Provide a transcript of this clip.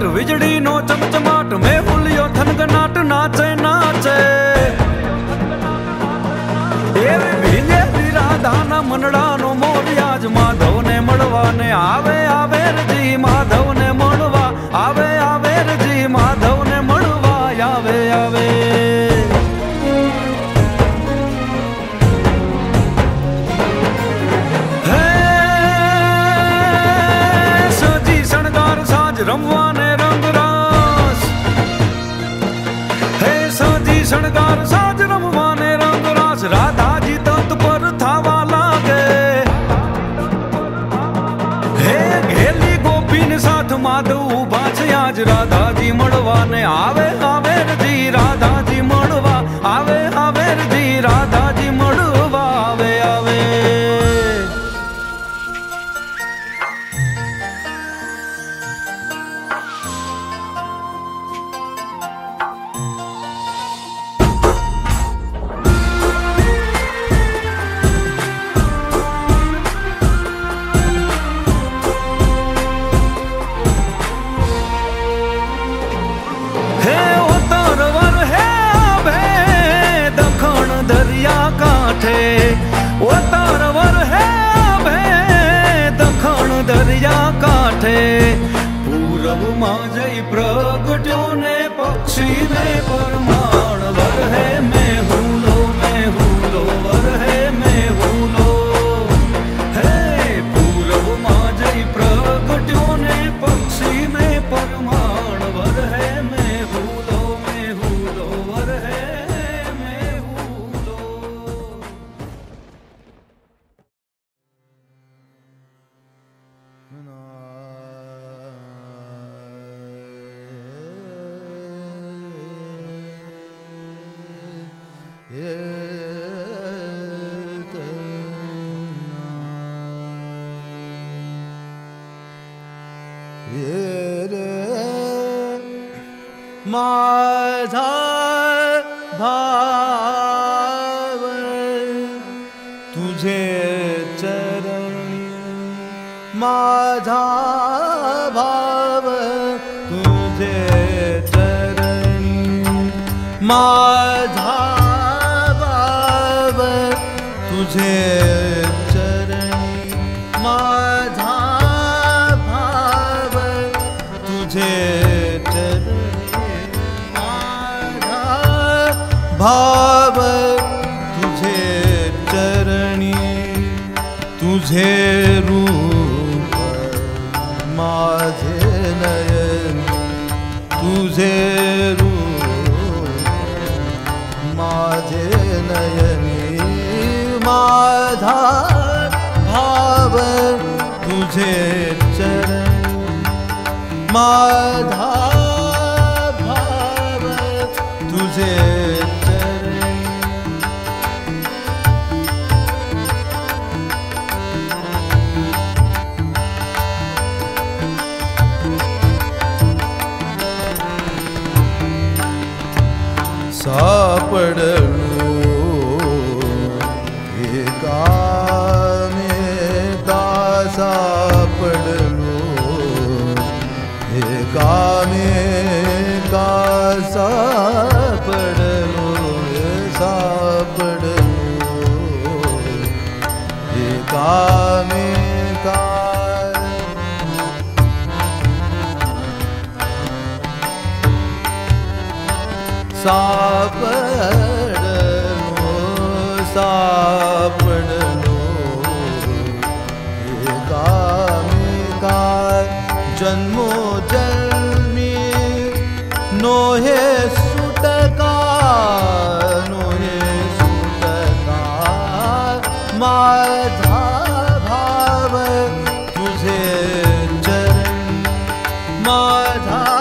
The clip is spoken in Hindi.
घमाट वीजड़ी नो चमचमाट में हुलियो थनगनाट नाचे नाचे एवे भींगे राधा ना मनड़ा नो मोरियाज माधव ने मड़वा ने आवे आवे जी माधव ने मड़वा आवे आवे जी माधव ने मड़वा आवे आवे रमवा ने रंग रास हे साजी शणगार साज रमवा ने रंग रास राधा जी तंत पर थावा लागे हे घेली गोपी ने साथ माधव उभा छे आज राधा जी मड़वा ने आवे आवे जी राधा जी मड़वा आवे आवे जी राधा जी मड़वा आवे आवे वो तारवर है भे दखण दरिया काठे पूरब मां जई प्रगट्यो ने पक्षी ने परमाण वर है मैं हूलो वर है मैं हूलो है पूरब मां जई प्रगट्यो ने पक्षी ने परमाण वर है मैं हूलो वर है माझा भाव तुझे चरणी माझा भाव तुझे चरणी माझा भाव तुझे चरणी माझा भाव तुझे भाव तुझे चरणी तुझे रूप माझे नयन तुझे रूप माझे नयनी माझा भाव तुझे चरणी माझा भाव तुझे सापडलो एका मेका सापडलो एका मेका सापडलो सापडलो एका मेका सापडलो सापडलो एकामेका जन्मो जन्मी नोहे सुटका माझा भाव तुझे चरण माझा